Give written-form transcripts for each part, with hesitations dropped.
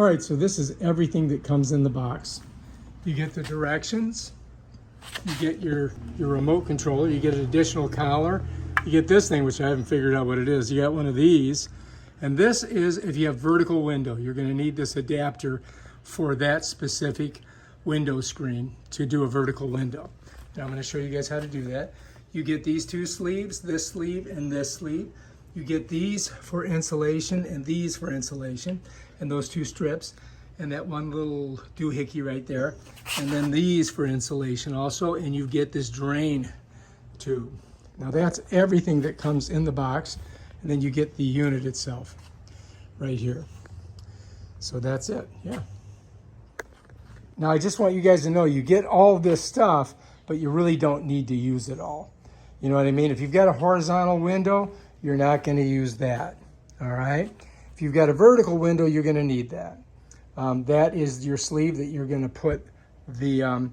All right, so this is everything that comes in the box. You get the directions, you get your remote controller, you get an additional collar, you get this thing, which I haven't figured out what it is. You got one of these, and this is if you have vertical window. You're going to need this adapter for that specific window screen to do a vertical window. Now I'm going to show you guys how to do that. You get these two sleeves, this sleeve and this sleeve. You get these for insulation and these for insulation, and those two strips, and that one little doohickey right there, and then these for insulation also, and you get this drain tube. Now that's everything that comes in the box, and then you get the unit itself right here. So that's it, yeah. Now I just want you guys to know you get all this stuff, but you really don't need to use it all. You know what I mean? If you've got a horizontal window, you're not going to use that, all right? If you've got a vertical window, you're going to need that. That is your sleeve that you're going to put the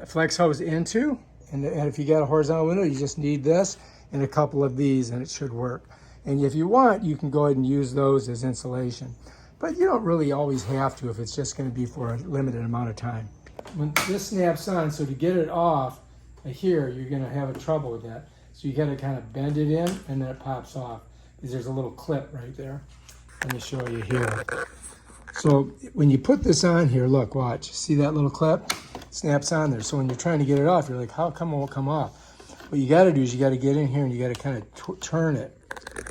flex hose into. And if you got a horizontal window, you just need this and a couple of these, and it should work. And if you want, you can go ahead and use those as insulation. But you don't really always have to if it's just going to be for a limited amount of time. When this snaps on, so to get it off here, you're going to have trouble with that. So you got to kind of bend it in, and then it pops off. Because there's a little clip right there. Let me show you here. So when you put this on here, look, watch. See that little clip? It snaps on there. So when you're trying to get it off, you're like, how come it won't come off? What you got to do is you got to get in here and you got to kind of turn it.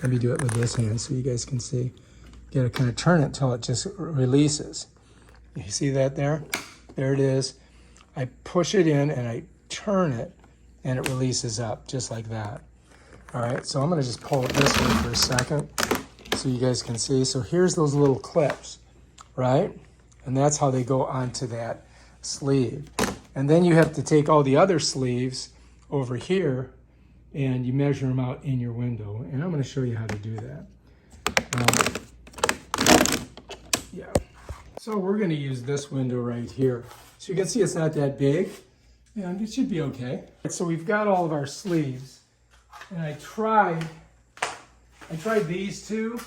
Let me do it with this hand so you guys can see. You got to kind of turn it until it just releases. You see that there? There it is. I push it in and I turn it and it releases up just like that. All right, so I'm going to just pull it this way for a second so you guys can see. So here's those little clips, right? And that's how they go onto that sleeve. And then you have to take all the other sleeves over here and you measure them out in your window. And I'm going to show you how to do that. Yeah. So we're going to use this window right here. So you can see it's not that big, and it should be okay. So we've got all of our sleeves, and I tried these two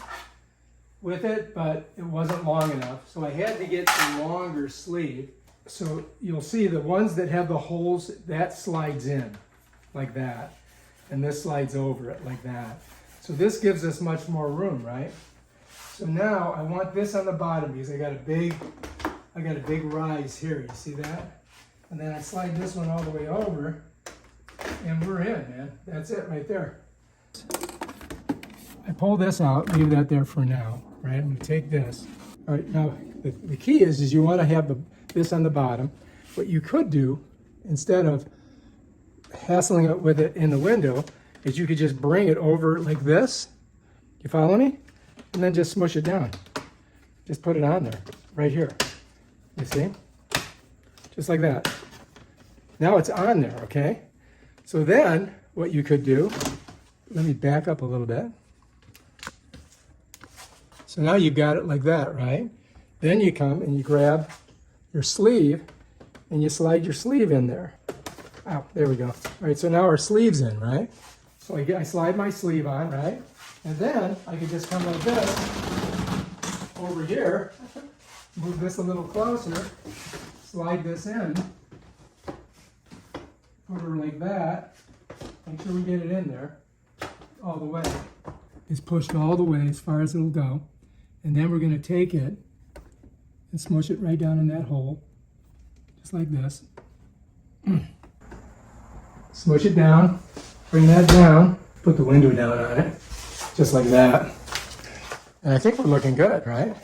with it, but it wasn't long enough. So I had to get a longer sleeve. So you'll see the ones that have the holes, that slides in like that, and this slides over it like that. So this gives us much more room, right? So now I want this on the bottom because I got a big rise here. You see that? And then I slide this one all the way over, and we're in, man. That's it right there. I pull this out, leave that there for now, right? I'm gonna take this. All right, now the key is you want to have this on the bottom. What you could do, instead of hassling it with it in the window, is you could just bring it over like this. You follow me? And then just smush it down. Just put it on there, right here. You see? Just like that. Now it's on there, okay? So then, what you could do, let me back up a little bit. So now you've got it like that, right? Then you come and you grab your sleeve and you slide your sleeve in there. Oh, there we go. All right, so now our sleeve's in, right? So I slide my sleeve on, right? And then I can just come like this over here, move this a little closer, slide this in, put her like that, make sure we get it in there all the way. It's pushed all the way as far as it'll go. And then we're going to take it and smush it right down in that hole, just like this. Smush it down, bring that down, put the window down on it, just like that. And I think we're looking good, right?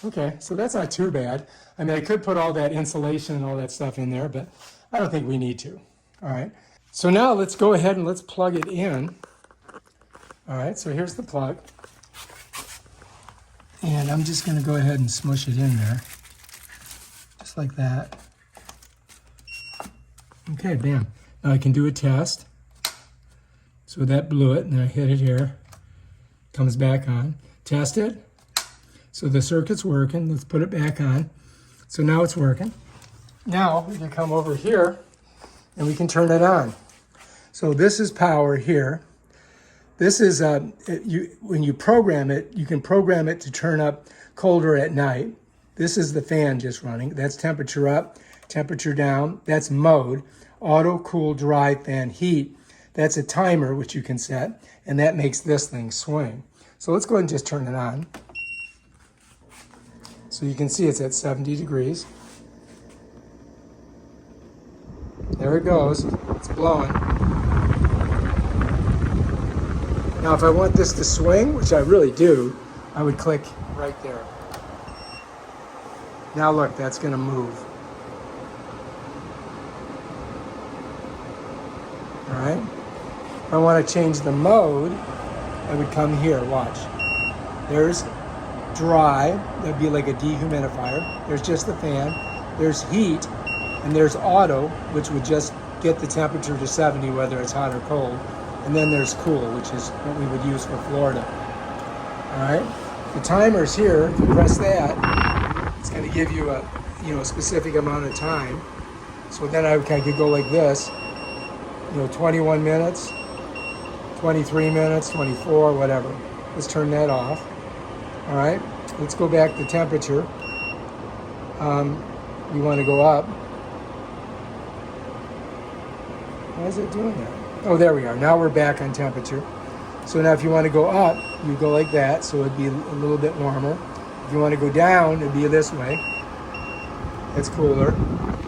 Okay, so that's not too bad. I mean, I could put all that insulation and all that stuff in there, but I don't think we need to. All right, so now let's go ahead and let's plug it in. All right, so here's the plug. And I'm just going to go ahead and smush it in there, just like that. Okay, bam. Now I can do a test. So that blew it, and I hit it here. Comes back on. Test it. So the circuit's working. Let's put it back on. So now it's working. Now we can come over here, and we can turn it on. So this is power here. This is, when you program it, you can program it to turn up colder at night. This is the fan just running. That's temperature up, temperature down. That's mode. Auto, cool, dry, fan, heat. That's a timer, which you can set, and that makes this thing swing. So let's go ahead and just turn it on. So you can see it's at 70 degrees. There it goes. It's blowing. Now, if I want this to swing, which I really do, I would click right there. Now look, that's going to move. All right. If I want to change the mode, I would come here. Watch. There's dry. That'd be like a dehumidifier. There's just the fan. There's heat, and there's auto, which would just get the temperature to 70, whether it's hot or cold. And then there's cool, which is what we would use for Florida. All right. The timer's here. If you press that, it's going to give you a specific amount of time. So then I could go like this. 21 minutes, 23 minutes, 24, whatever. Let's turn that off. All right, let's go back to temperature. We want to go up. Why is it doing that? Oh, there we are. Now we're back on temperature. So now if you want to go up, you go like that, so it'd be a little bit warmer. If you want to go down, it'd be this way. That's cooler.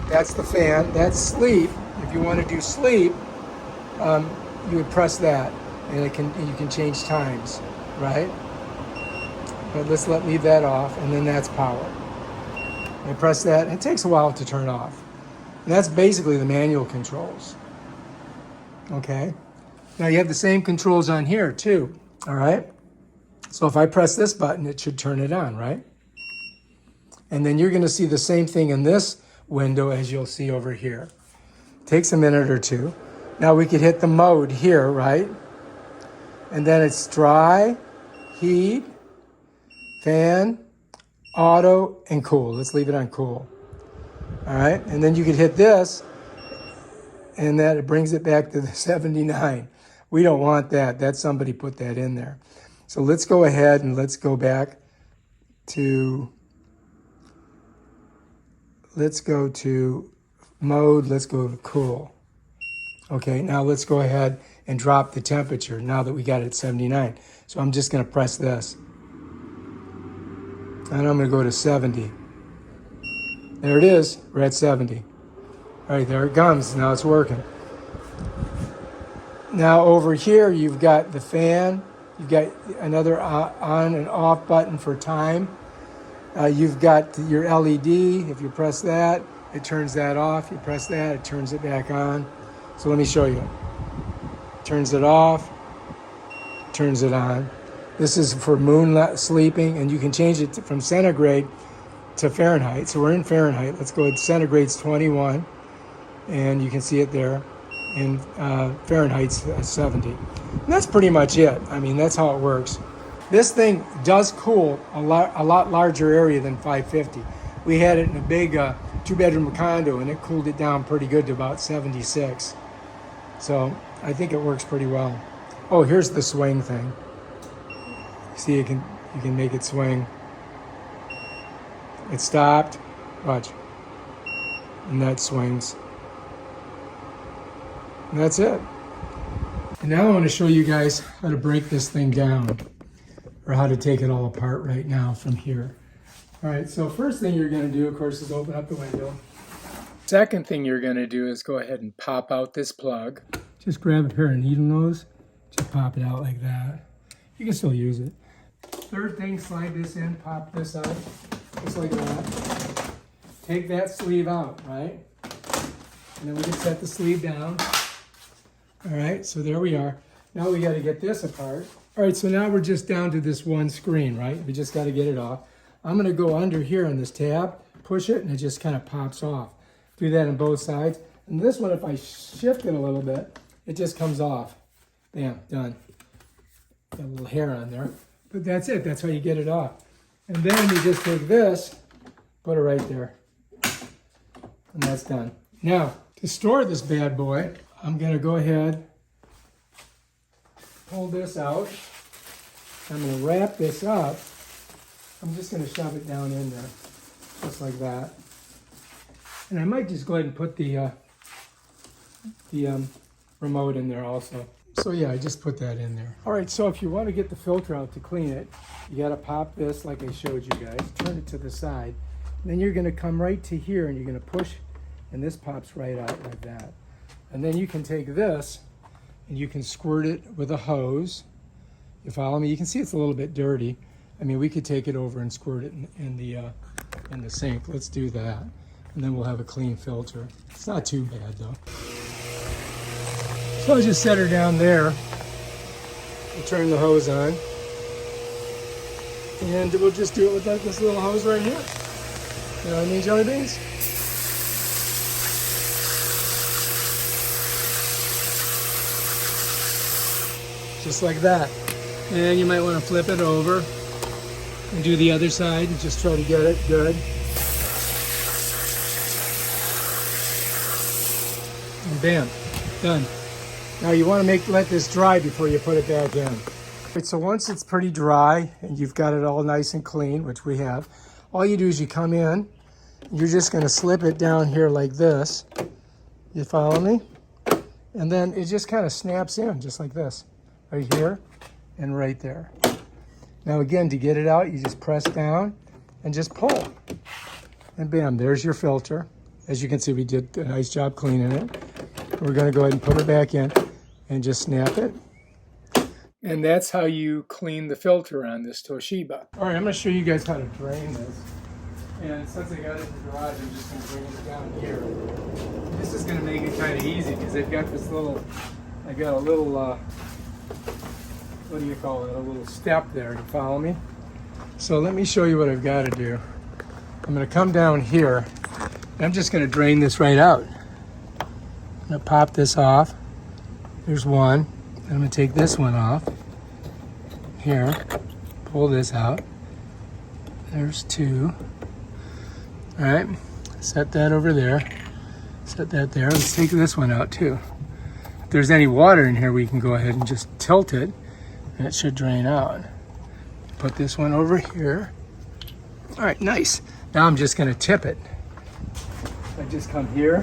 That's the fan. That's sleep. If you want to do sleep, you would press that, and you can change times, right? But let's leave that off, and then that's power. I press that, and it takes a while to turn off. And that's basically the manual controls. Okay. Now you have the same controls on here too. All right. So if I press this button, it should turn it on, right? And then you're going to see the same thing in this window as you'll see over here. Takes a minute or two. Now we could hit the mode here, right? And then it's dry, heat, fan, auto, and cool. Let's leave it on cool. All right. And then you could hit this, and that it brings it back to the 79. We don't want that. That's somebody put that in there. So let's go ahead and let's go back to, let's go to mode. Let's go to cool. Okay, now let's go ahead and drop the temperature now that we got it at 79. So I'm just going to press this. And I'm going to go to 70. There it is. We're at 70. All right, there it comes. Now it's working. Now over here, you've got the fan. You've got another on and off button for time. You've got your LED. If you press that, it turns that off. You press that, it turns it back on. So let me show you. Turns it off, turns it on. This is for moon sleeping, and you can change it from centigrade to Fahrenheit. So we're in Fahrenheit. Let's go with centigrade's 21, and you can see it there. And Fahrenheit's 70. And that's pretty much it. I mean, that's how it works. This thing does cool a lot larger area than 550. We had it in a big two-bedroom condo, and it cooled it down pretty good to about 76. So I think it works pretty well. Oh, here's the swing thing. See, you can make it swing. It stopped. Watch. And that swings. And that's it. And now I want to show you guys how to break this thing down, or how to take it all apart right now from here. All right, so first thing you're going to do, of course, is open up the window. Second thing you're going to do is go ahead and pop out this plug. Just grab a pair of needle nose, just pop it out like that. You can still use it. Third thing, slide this in, pop this out, just like that. Take that sleeve out, right? And then we can set the sleeve down. All right, so there we are. Now we got to get this apart. All right, so now we're just down to this one screen, right? We just got to get it off. I'm going to go under here on this tab, push it, and it just kind of pops off. Do that on both sides. And this one, if I shift it a little bit, it just comes off. Bam, done. Got a little hair on there. But that's it. That's how you get it off. And then you just take this, put it right there. And that's done. Now, to store this bad boy, I'm going to go ahead, pull this out. I'm going to wrap this up I'm just going to shove it down in there, just like that. And I might just go ahead and put the remote in there also. So yeah, I just put that in there. All right, so if you want to get the filter out to clean it, you got to pop this like I showed you guys, turn it to the side. Then you're going to come right to here and you're going to push, and this pops right out like that. And then you can take this and you can squirt it with a hose. You follow me? You can see it's a little bit dirty. I mean, we could take it over and squirt it in the sink. Let's do that. And then we'll have a clean filter. It's not too bad though. So I'll just set her down there and turn the hose on. And we'll just do it with this little hose right here. You know what I mean, jelly beans? Just like that. And you might want to flip it over and do the other side and just try to get it good. And bam, done. Now you want to let this dry before you put it back in. Right, so once it's pretty dry and you've got it all nice and clean, which we have, all you do is you come in, you're just going to slip it down here like this. You follow me? And then it just kind of snaps in just like this, right here and right there. Now again, to get it out, you just press down and just pull. And bam, there's your filter. As you can see, we did a nice job cleaning it. We're going to go ahead and put it back in and just snap it. And that's how you clean the filter on this Toshiba. All right, I'm going to show you guys how to drain this. And since I got it in the garage, I'm just going to bring it down here. This is going to make it kind of easy because they've got this little, I got a little, what do you call it, a little step there, you follow me? So let me show you what I've got to do. I'm going to come down here, and I'm just going to drain this right out. I'm going to pop this off. There's one. I'm going to take this one off. Here, pull this out. There's two. All right, set that over there. Set that there. Let's take this one out too. If there's any water in here, we can go ahead and just tilt it, and it should drain out. Put this one over here. All right, nice. Now I'm just going to tip it. I just come here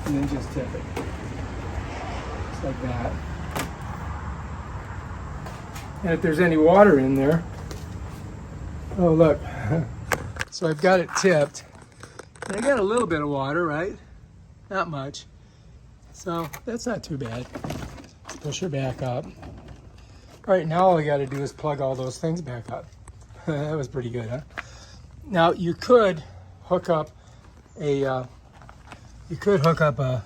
and then just tip it. Just like that. And if there's any water in there, oh look. So I've got it tipped. And I got a little bit of water, right? Not much. So that's not too bad. Let's push her back up. All right, now all I got to do is plug all those things back up. That was pretty good, huh? Now you could hook up a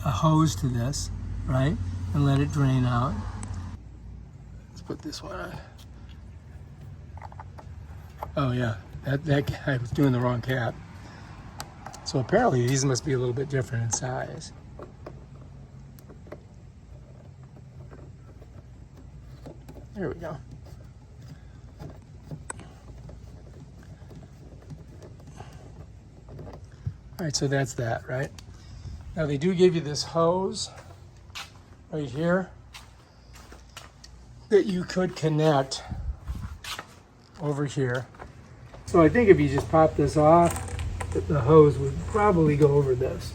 hose to this, right? And let it drain out. Let's put this one on. Oh yeah, that guy was doing the wrong cap. So apparently these must be a little bit different in size. There we go. All right, so that's that, right? Now they do give you this hose right here that you could connect over here. So I think if you just pop this off, the hose would probably go over this.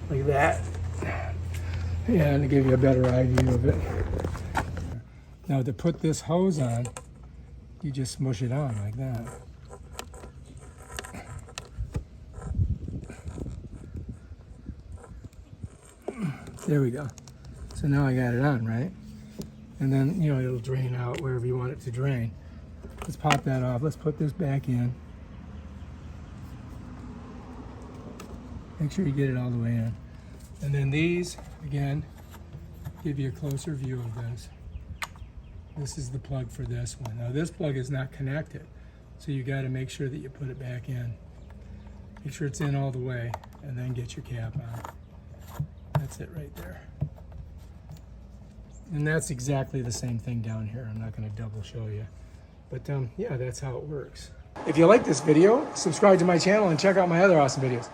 Like that. Yeah, and to give you a better eye view of it. Now to put this hose on, you just smush it on like that. There we go. So now I got it on, right? And then, you know, it'll drain out wherever you want it to drain. Let's pop that off. Let's put this back in. Make sure you get it all the way in. And then these, again, give you a closer view of this. This is the plug for this one. Now this plug is not connected, so you got to make sure that you put it back in. Make sure it's in all the way, and then get your cap on. That's it right there. And that's exactly the same thing down here. I'm not going to double show you. But yeah, that's how it works. If you like this video, subscribe to my channel and check out my other awesome videos.